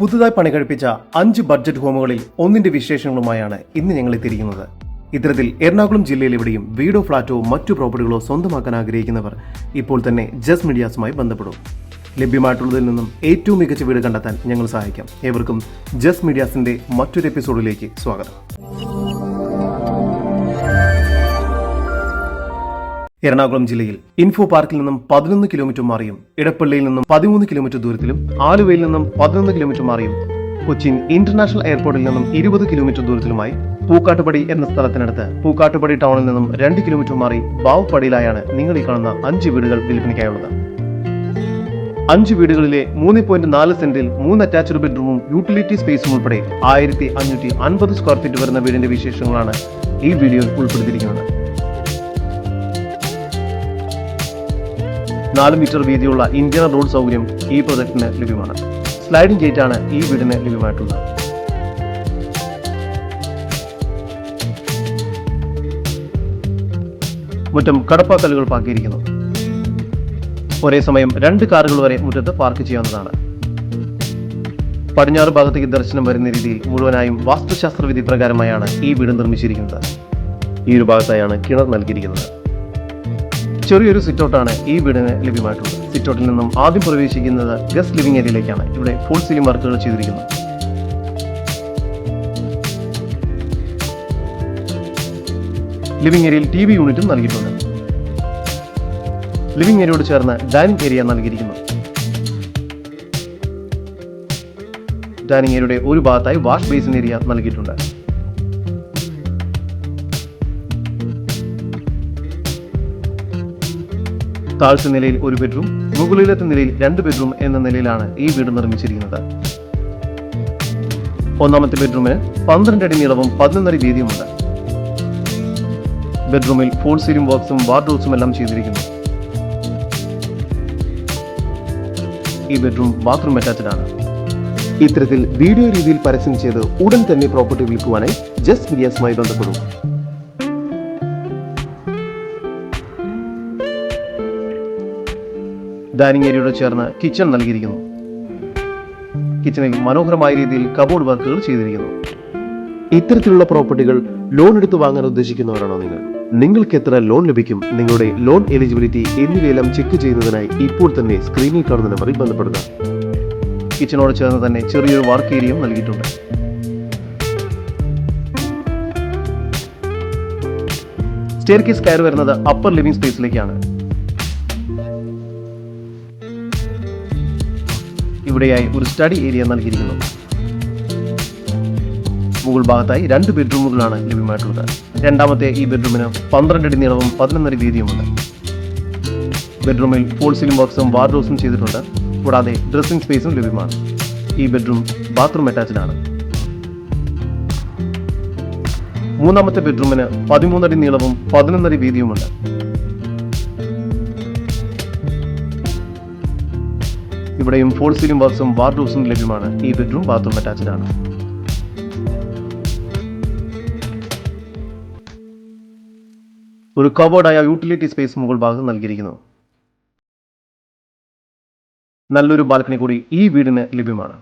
പുതുതായി പണി കഴിപ്പിച്ച 5 ബഡ്ജറ്റ് ഹോമുകളിൽ ഒന്നിന്റെ വിശേഷങ്ങളുമായാണ് ഇന്ന് ഞങ്ങൾ എത്തിയിരിക്കുന്നത്. ഇത്തരത്തിൽ എറണാകുളം ജില്ലയിൽ എവിടെയും വീടോ ഫ്ളാറ്റോ മറ്റു പ്രോപ്പർട്ടികളോ സ്വന്തമാക്കാൻ ആഗ്രഹിക്കുന്നവർ ഇപ്പോൾ തന്നെ ജസ് മീഡിയാസുമായി ബന്ധപ്പെടും. ലഭ്യമായിട്ടുള്ളതിൽ നിന്നും ഏറ്റവും മികച്ച വീട് കണ്ടെത്താൻ ഞങ്ങൾ സഹായിക്കാം. ഏവർക്കും ജസ് മീഡിയാസിന്റെ മറ്റൊരു എപ്പിസോഡിലേക്ക് സ്വാഗതം. എറണാകുളം ജില്ലയിൽ ഇൻഫോ പാർക്കിൽ നിന്നും 11 കിലോമീറ്റർ മാറിയും ഇടപ്പള്ളിയിൽ നിന്നും 13 കിലോമീറ്റർ ദൂരത്തിലും ആലുവയിൽ നിന്നും 11 കിലോമീറ്റർ മാറിയും കൊച്ചിൻ ഇന്റർനാഷണൽ എയർപോർട്ടിൽ നിന്നും 20 കിലോമീറ്റർ ദൂരത്തിലുമായി പൂക്കാട്ടുപടി എന്ന സ്ഥലത്തിനടുത്ത് പൂക്കാട്ടുപടി ടൗണിൽ നിന്നും 2 കിലോമീറ്റർ മാറി ബാവുപടിയിലായാണ് നിങ്ങൾ ഈ കാണുന്ന 5 വീടുകൾ വിൽപ്പനയ്ക്കായുള്ളത്. 5 വീടുകളിലെ 3.4 സെന്റിൽ 3 അറ്റാച്ച്ഡ് ബെഡ്റൂമും യൂട്ടിലിറ്റി സ്പേസും ഉൾപ്പെടെ 1550 സ്ക്വയർ ഫീറ്റ് വരുന്ന വീടിന്റെ വിശേഷങ്ങളാണ് ഈ വീഡിയോയിൽ ഉൾപ്പെടുത്തിയിരിക്കുന്നത്. 4 മീറ്റർ വീതിയുള്ള ഇന്റീരിയർ റോഡ് സൗകര്യം ഈ പ്രൊജക്ടിന് ലഭ്യമാണ്. സ്ലൈഡിംഗ് ഗേറ്റ് ആണ് ഈ വീടിന് ലഭ്യമായിട്ടുള്ളത്. മുറ്റം കടപ്പാക്കല്ലുകൾ പാക്കിയിരിക്കുന്നു. ഒരേ സമയം 2 കാറുകൾ വരെ മുറ്റത്ത് പാർക്ക് ചെയ്യാവുന്നതാണ്. പടിഞ്ഞാറ് ഭാഗത്തേക്ക് ദർശനം വരുന്ന രീതിയിൽ മുഴുവനായും വാസ്തുശാസ്ത്ര വിധി പ്രകാരമായാണ് ഈ വീട് നിർമ്മിച്ചിരിക്കുന്നത്. ഈ ഒരു ഭാഗത്തായാണ് കിണർ നൽകിയിരിക്കുന്നത്. ചെറിയൊരു സിറ്റൗട്ടാണ് ഈ വീടിന് ലഭ്യമായിട്ടുള്ളത്. സിറ്റൗട്ടിൽ നിന്നും ആദ്യം പ്രവേശിക്കുന്നത് ഗസ്റ്റ് ലിവിംഗ് ഏരിയയിലേക്കാണ്. ഇവിടെ ഫുൾ സീലിംഗ് വർക്കുകൾ ചെയ്തിരിക്കുന്നു. ലിവിംഗ് ഏരിയയിൽ TV യൂണിറ്റും നൽകിയിട്ടുണ്ട്. ലിവിംഗ് ഏരിയയോട് ചേർന്ന് ഡൈനിങ് ഏരിയ നൽകിയിരിക്കുന്നു. ഡൈനിങ് ഏരിയയുടെ ഒരു ഭാഗത്തായി വാഷ് ബേസിൻ ഏരിയ നൽകിയിട്ടുണ്ട്. താഴ്ച നിലയിൽ ഒരു ബെഡ്റൂം, മുകളിലത്തെ നിലയിൽ 2 ബെഡ്റൂം എന്ന നിലയിലാണ് ഈ വീട് നിർമ്മിച്ചിരിക്കുന്നത്. ഒന്നാമത്തെ ബെഡ്റൂമിന് 12 അടി നീളവും 11 അടി വീതിയുമുണ്ട്. ബെഡ്റൂമിൽ ഫോൾ സീലിംഗ് വർക്ക്സും വാർഡ്രോബ്സും എല്ലാം ചെയ്തിരിക്കുന്നു. ഈ ബെഡ്റൂം ബാത്റൂം അറ്റാച്ച്ഡ് ആണ്. ഇത്തരത്തിൽ വീഡിയോ രീതിയിൽ പരസ്യം ചെയ്ത് ഉടൻ തന്നെ പ്രോപ്പർട്ടി വിൽക്കുവാനായി ജസ്റ്റ് മീഡിയാസുമായി ബന്ധപ്പെടും. ഡൈനിങ് ഏരിയയോട് ചേർന്ന് കിച്ചൺ നൽകിയിരിക്കുന്നു. കിച്ചണിൽ മനോഹരമായ രീതിയിൽ കബോർഡ് വർക്കുകൾ ചെയ്തിരിക്കുന്നു. ഇത്തരത്തിലുള്ള പ്രോപ്പർട്ടികൾ ലോൺ എടുത്ത് വാങ്ങാൻ ഉദ്ദേശിക്കുന്നവരാണോ നിങ്ങൾ? നിങ്ങൾക്ക് എത്ര ലോൺ ലഭിക്കും, നിങ്ങളുടെ ലോൺ എലിജിബിലിറ്റി എന്നിവയെല്ലാം ചെക്ക് ചെയ്യുന്നതിനായി ഇപ്പോൾ തന്നെ സ്ക്രീനിൽ കാണുന്ന നമ്പറിൽ ബന്ധപ്പെടുക. കിച്ചണോട് ചേർന്ന് തന്നെ ചെറിയൊരു വർക്ക് ഏരിയയും നൽകിയിട്ടുണ്ട്. സ്റ്റെയർകേസ് കയറി വരുന്നത് അപ്പർ ലിവിംഗ് സ്പേസിലേക്കാണ്. ഇവിടെയായി ഒരു സ്റ്റഡി ഏരിയ നൽകിയിരിക്കുന്നു. മുകൾ ഭാഗത്തായി 2 ബെഡ്റൂമുകളാണ് ലഭ്യമായിട്ടുള്ളത്. രണ്ടാമത്തെ ഈ ബെഡ്റൂമിന് 12 അടി നീളവും 11 അടി വീതിയുമുണ്ട്. ബെഡ്റൂമിൽ ഫോൾ സീലിംഗ് വർക്ക്സും വാർഡ്രോബ്സും ചെയ്തിട്ടുണ്ട്. കൂടാതെ ഡ്രസ്സിംഗ് സ്പേസും ലഭ്യമാണ്. ഈ ബെഡ്റൂം ബാത്റൂം അറ്റാച്ച്ഡ് ആണ്. മൂന്നാമത്തെ ബെഡ്റൂമിന് 13 അടി നീളവും 11 അടി വീതിയുമുണ്ട്. ഇവിടെയും ഫോൾ സീലിംഗ് വർക്ക്സും വാർഡ്രോബ്സും ലഭ്യമാണ്. ഈ ബെഡ്റൂം ബാത്റൂം അറ്റാച്ച്ഡ് ആണ്. ഒരു കബോർഡായ യൂട്ടിലിറ്റി സ്പേസ് മുകൾ ഭാഗത്ത് നൽകിയിരിക്കുന്നു. നല്ലൊരു ബാൽക്കണി കൂടി ഈ വീടിന് ലഭ്യമാണ്.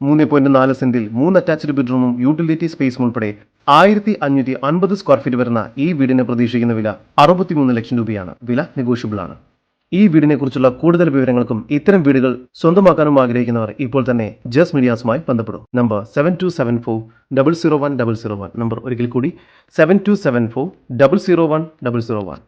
.4 സെന്റിൽ 3 അറ്റാച്ച്ഡ് ബെഡ്റൂമും യൂട്ടിലിറ്റി സ്പേസും ഉൾപ്പെടെ 1550 സ്ക്വയർ ഫീറ്റ് വരുന്ന ഈ വീടിന് പ്രതീക്ഷിക്കുന്ന വില 63 ലക്ഷം രൂപയാണ്. വില നെഗോഷ്യബിൾ ആണ്. ഈ വീടിനെ കുറിച്ചുള്ള കൂടുതൽ വിവരങ്ങൾക്കും ഇത്തരം വീടുകൾ സ്വന്തമാക്കാനും ആഗ്രഹിക്കുന്നവർ ഇപ്പോൾ തന്നെ ജസ് മീഡിയാസുമായി ബന്ധപ്പെടും. നമ്പർ 7274 001 001. നമ്പർ ഒരിക്കൽ കൂടി 7274 001 001.